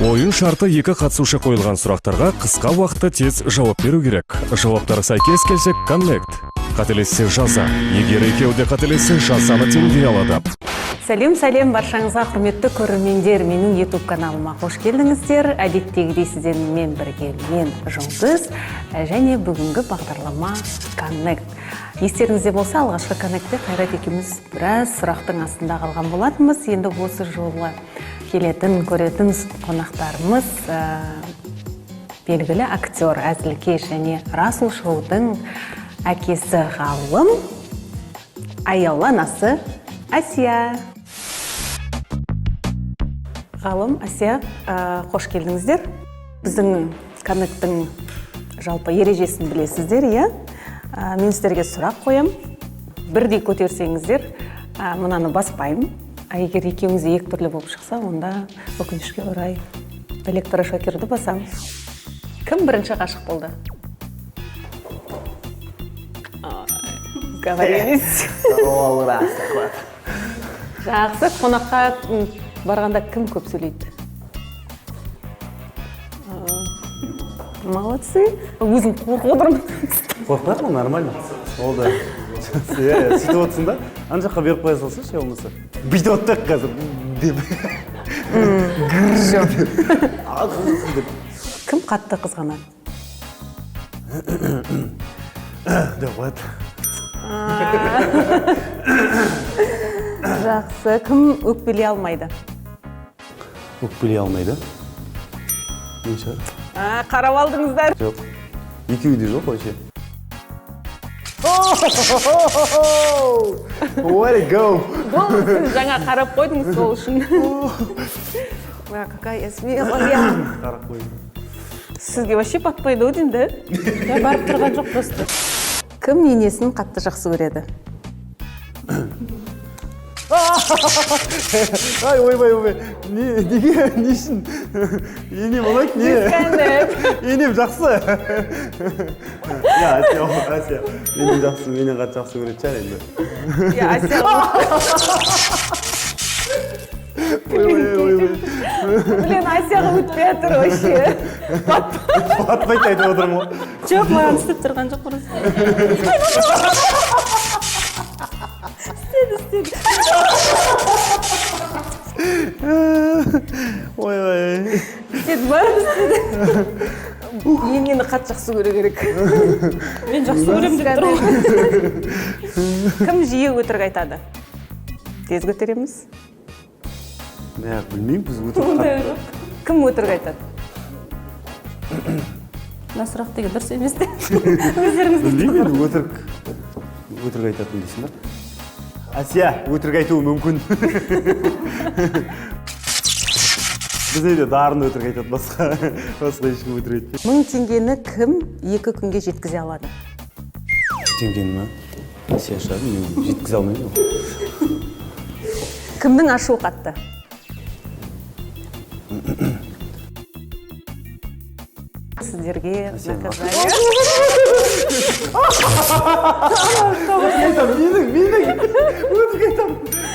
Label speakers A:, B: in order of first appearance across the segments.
A: Ойын шарты екі қатысушы қойылған сұрақтарға қысқа уақытта тез жауап беру керек. Жауаптары сәйкес келсе коннект. Қателессе жаза. Егер екеуі де қателессе жазаны теңдей алады.
B: Сәлем баршаңызға құрметті көрермендер, менің YouTube каналыма қош келдіңіздер. Әдеттегідей сіздермен бірге мен Жұлдыз және бүгінгі бағдарлама Connect. Естеріңізде болса, алғашқы Connect'те Қайрат екеуміз біраз сұрақтың астында қалған болатынбыз. Енді осы жолы келетін, көретін қонақтарымыз белгілі актер, әзілкеш және Расул шоудың әкесі Ғалым, аяулы анасы Асия. Ғалым, Асия, қош келдіңіздер. Біздің Connect'тің жалпы ережесін білесіздер, иә? Мен сіздерге сұрақ қоям. Бірдей көтерсеңіздер, мынаны баспаймын. Егер екеуіңіз екі түрлі болып шықса, онда өкінішке орай электрошокерді басам. Кім бірінші ғашық болды? Говорились. Жақсы, қонаққа барғанда кім көп сөйлейді? Молодцы. Өзім қорқып отырмын.
C: Қорқпайды ма? Нормально. Ол да. Сөйтіп отырсың да, ана жаққа беріп қоя салса, ше болмаса. Бүйтіп отырдық қазір.
B: Кім қатты қызғанады?
C: Деп қояды.
B: Жақсы, кім өкпелей алмайды?
C: Өкпелей алмайды? Мен шығар?
B: Қарап алдыңыздар.
C: Жоқ. Екеуі де жоқ вообще. Way to go!
B: Сіз жаңа қарап қойдыңыз сол үшін. Какая смелая.
C: Қарап қойдым.
B: Сізге вообще батпайды деймін, да?
D: Я барып тұрған жоқ просто.
B: Кім енесін қатты жақсы көреді?
C: Ай, ойбай. Неге, не үшін? Енем олайды, не? Енем жақсы. Асия, менен жақсы, менен қатты жақсы көреді шығар енді.
B: Асия. Блин, Асияға өтпей жатыр вообще.
C: Батпайды айтып отырмын ғой.
D: Жоқ, маған істеп тұрған жоқ просто. Істеді.
C: Ой.
B: Істеді ма? Енені қатты жақсы көру керек.
D: Мен жақсы көрем деп тұрмын.
B: Кім жиі өтірік айтады? Тез көтереміз.
C: Білмеймін, біз өтірік қатты.
B: Кім өтірік айтады?
D: Мына сұрақ деген дұрыс емес те. Өздеріңіз
C: Білмеймін, өтірік айтатын дейсің ба? Асия, өтірік айтуы мүмкін. Біз неде дарын өтірік айтады, басқа ешкім өтірік айтпайды.
B: 1000 теңгені кім 2 күнге жеткізе алады?
C: Теңгені ма? Асия шығар, мен жеткізе алмаймын.
B: Кімнің ашуы қатты? Сіздерге наказание.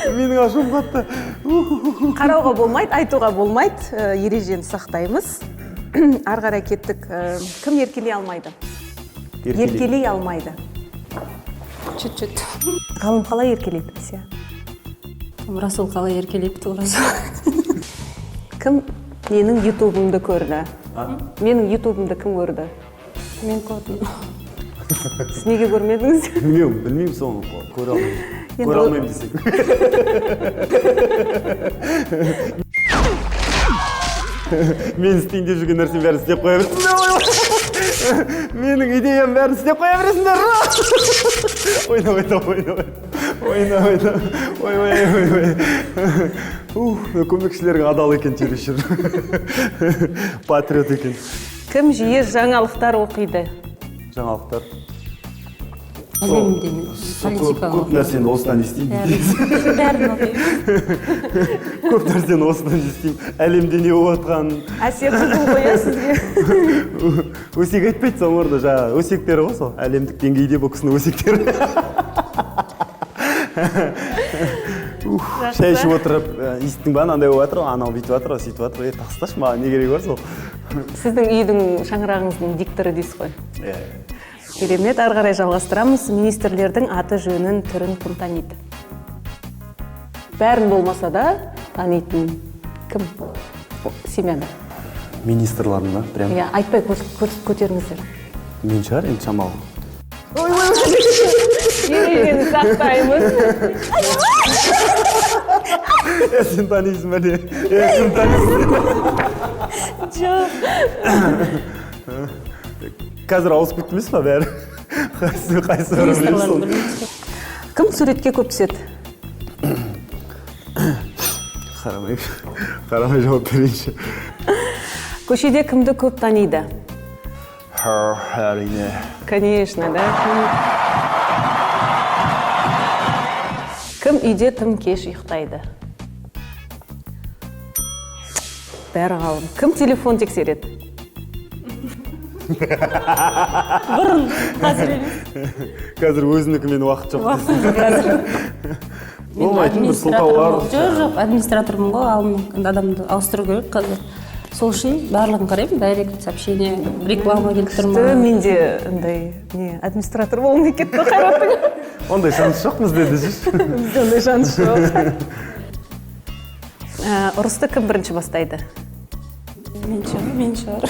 C: Менің ашуым қатты.
B: Қарауға болмайды, айтуға болмайды. Ережені сақтаймыз. Ары қарай кеттік. Кім еркелей алмайды? Еркелей алмайды.
D: Чүт-чүт.
B: Ғалым қалай еркелейді, Асия?
D: Расул қалай еркелейді турасы.
B: Кім менің ютубымды көрді? Менің ютубымды кім көрді?
D: Мен көрдім.
B: Сіз неге көрмедіңіз?
C: Білмеймін соны, көре алмаймын десек. Мен істейін деп жүрген нәрсен бәрін істеп қоя берсіңдер. Менің идеям бәрін істеп қоя бересіңдер. Ойна. Көмекшілерге адал екен чересчур. Патриот екен.
B: Кім жиі жаңалықтар оқиды?
C: Жаңалықтар.
D: Әлемде политика.
C: Көп нәрсені осыдан естеймін.
D: Бәрін оқимын.
C: Көп нәрсені осыдан естеймін. Әлемде не болып жатқанын.
B: Әсия қызыл қоя сізге.
C: Өсек айтпайды соң орда, жаңа өсектері ғой сол. Әлемдік деңгейде бұл кісінің өсектері. шай ішіп отырып иістің ба андай болып жатыр ғой, анау бүйтіп жатыр ғой, сөйтіп жатыр ғой, тасташы маған не керек бар сол.
B: Сіздің үйдің шаңырағыңыздың дикторы дейсіз ғой. Керемет, ары қарай жалғастырамыз. Министрлердің аты жөнін, түрін кім таниды? Бәрін болмаса да танитын кім семьяда?
C: Министрлардың ба, прям.
B: Иә, айтпай көтеріңіздер.
C: Мен шығар, енді шамалы.
B: Ережені сақтаймыз.
C: Сен танисың ба не? Кім танисың?
B: Жоқ.
C: Қазір ауысып кетті емес па бәрі? Қайсы бірі білесің?
B: Кім суретке көп түседі?
C: Қарамай жауап берейінші.
B: Көшеде кімді көп таниды?
C: Әрине.
B: Конечно, да. Кім үйде тым кеш ұйықтайды? Бәрі ғалым. Кім телефон тексереді?
D: Бұрын, қазір емес.
C: Қазір өзінікімен уақыт жоқ дейсің.
D: Мен
C: Болмайтын бір сылтау бар.
D: Жоқ, администратормын ғой, адамды ауыстыру керек қазір. Сол үшін барлығын қараймын, дайрект, сообщение, реклама келіп тұр ма?
B: Мен де администратор болмай кетті Қайраттың.
C: Ондай шанс жоқ бізде десеш.
B: Бізде ондай шанс жоқ. Ұрысты кім бірінші бастайды?
D: Мен шығар.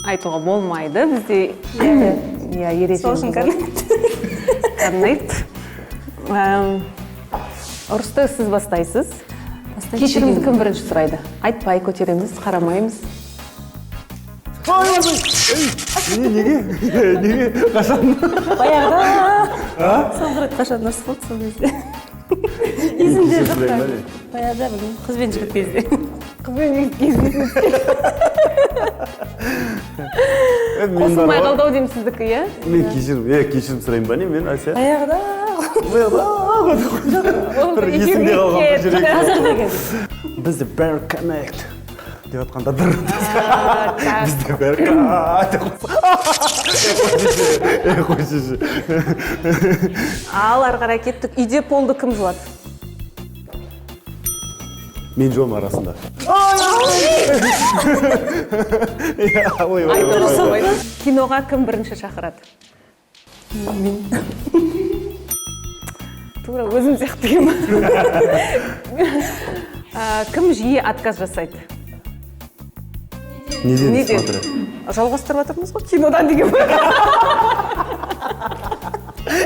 B: Айтуға болмайды, бізде ережеміз.
D: Сол үшін
B: Коннект. Ұрысты сіз бастайсыз. Кешірімді кім бірінші сұрайды? Айтпай көтереміз, қарамаймыз.
C: Неге? Қашан?
D: Баяғыда. Соңғы рет қашан ұрыс болды сол кезде. Есімде жоқ та. Баяғыда білмеймін, қыз бен жігіт кезде.
B: Қыз бен жігіт кезде. Қосылмай қалды ау деймін сіздікі, иә?
C: Мен кешірім сұрайын ба не мен, Ася?
D: Баяғыда.
C: Бір есімде қалған бір жүрек.
D: Қазір деген.
C: Бізде бәрі коннект деп атқанда дыр. Бізде бәрі коннект. Қойшышы.
B: Ал ары қарай кеттік. Үйде полды кім жуады?
C: Мен жуам арасында.
B: Киноға кім бірінші шақырады?
D: Мен.
B: Тура өзім сияқты кем. Кім жиі отказ жасайды?
C: Неден смотря?
B: Жалғастырып жатырмыз ғой кинодан деген.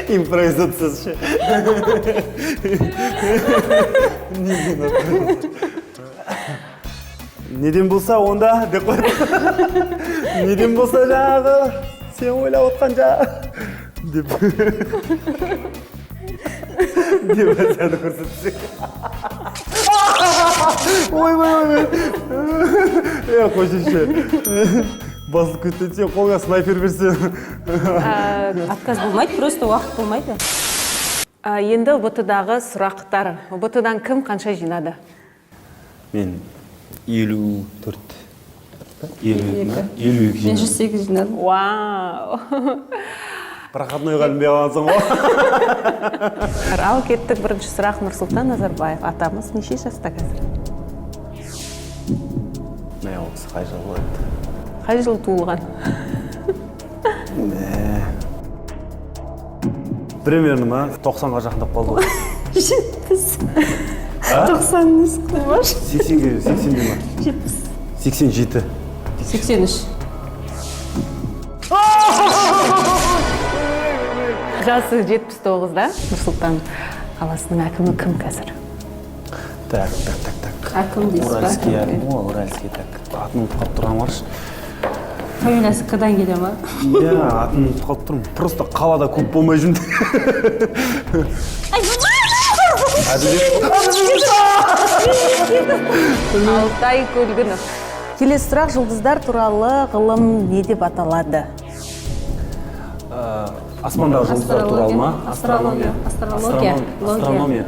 C: Импровизация ше. Неден болса онда деп қойды. Неден болса жаңағы сен ойлап отқан жаңағы деп әзәді көрсетсек. Ой. Қойшышы. Басылып кетті сен қолға снайпер берсе.
D: Отказ болмайды, просто уақыт болмайды.
B: Енді БТ-дағы сұрақтар. БТ-дан кім қанша жинады?
C: Мен 54. 52
D: Мен 108 жинадым.
B: Вау!
C: Проходнойға ілінбей қалғансың ғой.
B: Ал кеттік бірінші сұрақ Нұрсұлтан Назарбаев. Атамыз неше жаста қазір?
C: Мә, осы қай жыл болады?
B: Қай жыл туылған?
C: Примерно ма? 90-ға жақындап қалды ғой.
D: Жетпіс. 90 несі қылмаш?
C: 80-ге, 80-ге ма? 87.
D: 83.
B: Жасы 79-да Нұрсұлтан қаласының әкімі кім қазір?
C: Так.
D: Әкім дейсіз ба?
C: Уральский, так. Атын ұмытып қалып тұрған баршы.
D: Фамилиясы қадан келе ма?
C: Иә, атын ұмытып қалып тұрмын. Просто қалада көп болмай жүрмін.
B: Алтай Көлгінов. Келесі сұрақ жұлдыздар туралы ғылым не деп аталады?
C: Асмандағы жұлдыздар туралы ма?
D: Астрономия.
C: Астрономия.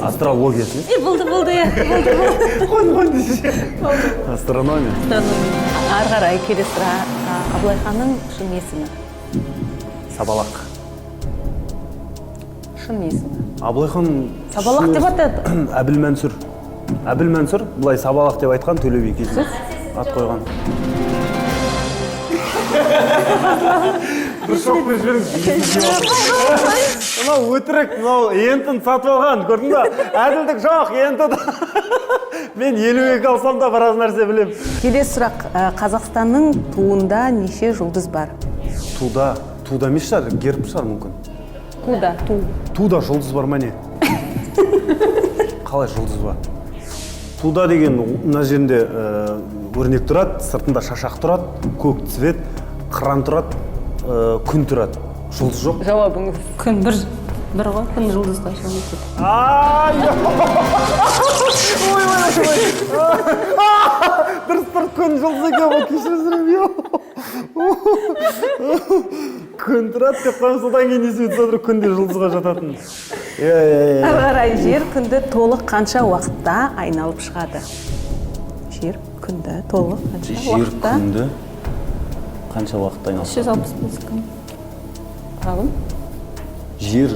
C: Астрология.
D: Болды, иә.
C: Астрономия.
B: Ары қарай келесі сұрақ. Абылай ханның шын есімі?
C: Сабалақ.
B: шын есімі.
C: Абылайхан
B: Сабалақ деп атады.
C: Әбілмәнсүр былай Сабалақ деп айтқан, Төле би кезінде ат қойған. Бір шоқ беріп жіберіңіз. Мынау өтірік, мынау ентін сатып алған, көрдің ба? Әділдік жоқ, енті. Мен 52 алсам да біраз нәрсе білем.
B: Келесі сұрақ, Қазақстанның туында неше жұлдыз бар?
C: Туда емес шығар, герб шығар мүмкін. Туда жұлдыз бар ма не? Қалай жұлдыз бар? Туда деген мына жерінде өрнек тұрады, сыртында шашақ тұрады, көк цвет, қыран тұрады, күн тұрады. Жұлдыз жоқ?
B: Жауабыңыз.
D: Күн бір ғой, күн жұлдызда шамасы.
C: Дұрыс күн жұлдыз екен, бұл кешірсірім. Күн тұрады деп қойым, содан кейін есіме түсіп күнде жұлдызға жататын.
B: Ары қарай жер күнді толық қанша уақытта айналып шығады? Жер күнді толық қанша уақытта?
C: Жер күнді қанша уақытта айналып?
D: 365 күн.
B: Ғалым?
C: Жер,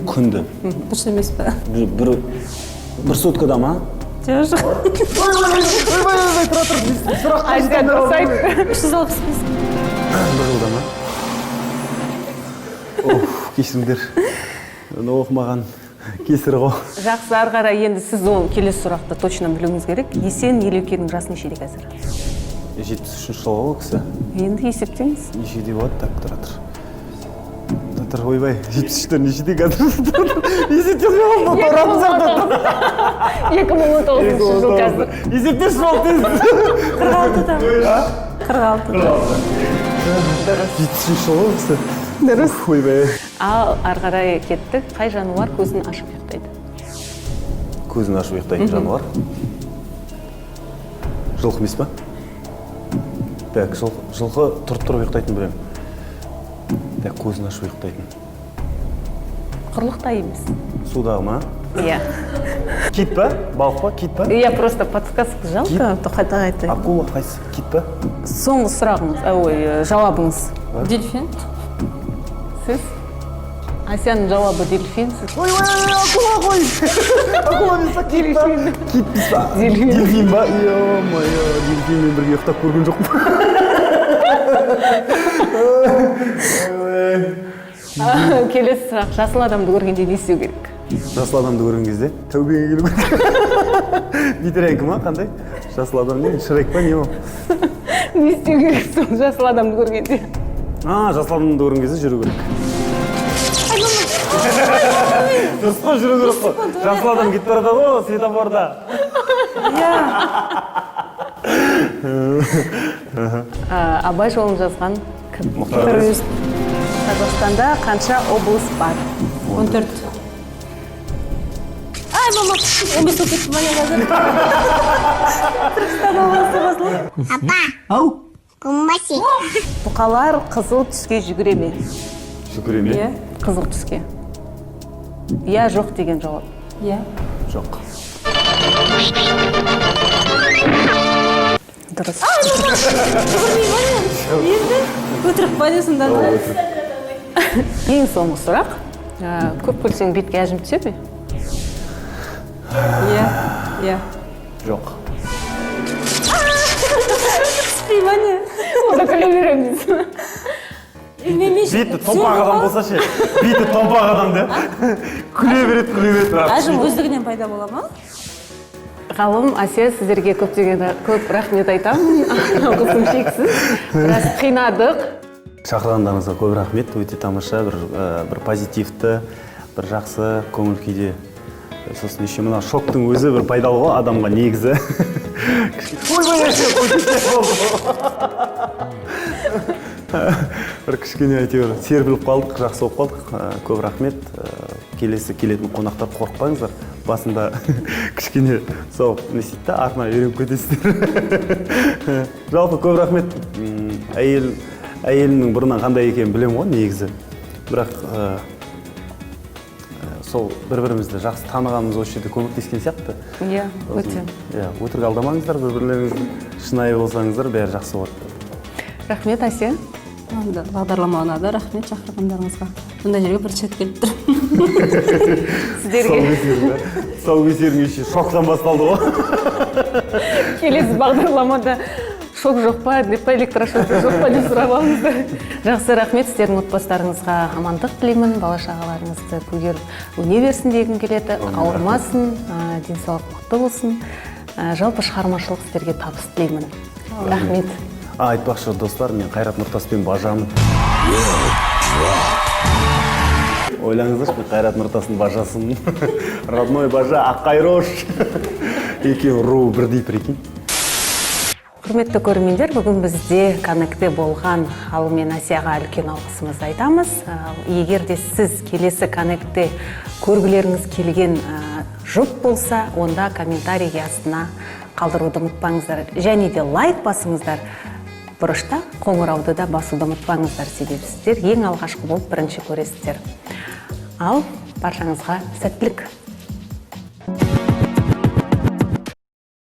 C: күнді.
D: Дұрыс емес пе?
C: Бір суткада ма?
D: Жоқ.
B: Айдан дұрсайды.
D: 365.
C: Бір жылда ма? Кешіріңдер. Оқымаған кесірі ғой.
B: Жақсы, ары қарай енді сіз ол келесі сұрақты точно білуіңіз керек. Есен Елеукенің жасы нешеде қазір?
C: 73 жылға ғой кісі.
B: Енді есептеңіз.
C: Нешеде болады? Так, тұра тұр. Ойбай, 73-тер нешеде қазір? Есептемей болдым, торамыз артыр.
B: 2019 жыл қазір.
C: Есептеш болды тез.
D: 46.
C: 73 жыл ғой кісі.
B: Дұрыс.
C: Ойбай.
B: Ал ары қарай кеттік. Қай жануар көзін ашып ұйықтайды?
C: Көзін ашып ұйықтайтын жануар. Жылқы емес па? Так, жылқы тұрып ұйықтайтын білем. Так, көзін ашып ұйықтайтын.
B: Құрлықта емес.
C: Судағы ма?
B: Иә.
C: Кит па? Балық па? Кит па?
B: Иә, просто подсказка жалко. Тоқайта айтайын.
C: Акула қайсы? Кит па?
B: Соңғы сұрағыңыз, жауабыңыз.
D: Дельфин.
B: Сіз? Асияның жауабы дельфин.
C: Ой, акула қой! Акула емес па? Кит па? Кит па? Дельфин ба? Ё-моё, дельфинмен бірге ұйықтап көрген жоқпын.
B: Келесі сұрақ, жасыл адамды көргенде не істеу керек?
C: Жасыл адамды көрген кезде тәубеге келу керек. Битеренкі ма? Қандай? Жасыл адам не? Шрек па? Не ол?
B: Не істеу керек сол жасыл адамды көргенде?
C: Жасыл адамды көрген кезде жүру керек. Дұрыс қой, жүру керек қой. Жасыл адам кетіп барады ғой, светофорда.
B: Абай жолын жазған кім?
C: Мұхтар Әуезов.
B: Қазақстанда қанша облыс бар?
D: 14. Ай, мама, 15 болып кетті ма не қазір? Түркістан облысы басылы.
E: Ау, кумбаси.
B: Бұқалар қызыл түске жүгіре ме?
C: Жүгіре ме?
B: Иә, қызыл түске. Иә, жоқ деген жауап.
D: Иә.
C: Жоқ.
B: Дұрыс.
D: Енді өтірік па десің да?
B: Ең соңғы сұрақ. Көп көрсең бетке әжім түсе ме?
D: Иә.
C: Жоқ.
D: Түспей ма не?
B: Онда күле береміз.
C: Беті томпақ адам болса ше. Беті томпақ адам да. Күле береді.
D: Әжім өздігінен пайда бола ма?
B: Ғалым, Асия, сіздерге көп рахмет айтамын. Алғысым шексіз. Біраз қинадық.
C: Шақырғандарыңызға көп рахмет. Өте тамаша, бір позитивті, бір жақсы көңіл күйде. Сосын еще мына шоктың өзі бір пайдалы ғой адамға негізі. Бір кішкене әйтеуір серпіліп қалдық, жақсы болып қалдық. Көп рахмет. Келесі келетін қонақтар қорықпаңыздар. Басында кішкене сол не істейді да, артына үйреніп кетесіздер. Жалпы көп рахмет. Әйелімнің бұрыннан қандай екенін білемін ғой негізі. Бірақ сол бір-бірімізді жақсы танығанымыз осы жерде көмектескен сияқты.
B: Иә, өте.
C: Өтірік алдамаңыздар, бір-бірлеріңізді шынайы болсаңыздар, бәрі жақсы болады.
B: Рахмет, Асия.
D: анда бағдарламаға да рахмет шақырғандарыңызға. Бұндай жерге бірінші рет келіп тұрмын.
B: Сіздерге
C: тұсаукесерің еще шоқтан басталды ғой.
B: келесі бағдарламада шок жоқ па, деп па, электрошок жоқ па деп сұрап алыңыздар. Жақсы, рахмет. Сіздердің отбасыларыңызға амандық тілеймін. Бала шағаларыңызды көгеріп өне берсін дегім келеді. Ауырмасын, денсаулық мықты болсын. Жалпы шығармашылық сіздерге табыс тілеймін. Рахмет.
C: Айтпақшы достар, мен Қайрат Нұртаспен бажамын. Ойлаңыздаршы, мен Қайрат Нұртастың бажасын. Родной бажа, Аққайрош. Екеуі ру бірдей, прикинь.
B: Құрметті көрермендер, бүгін бізде коннектте болған Ғалым мен Асияға үлкен алғысымызды айтамыз. Егер де сіз келесі коннектте көргілеріңіз келген жұп болса, онда комментарийге астына қалдыруды ұмытпаңыздар. Және де лайк басыңыздар. Бұрышта қоңырауды да басуды ұмытпаңыздар, себебі сіздер ең алғашқы болып бірінші көресіздер. Ал баршаңызға сәттілік.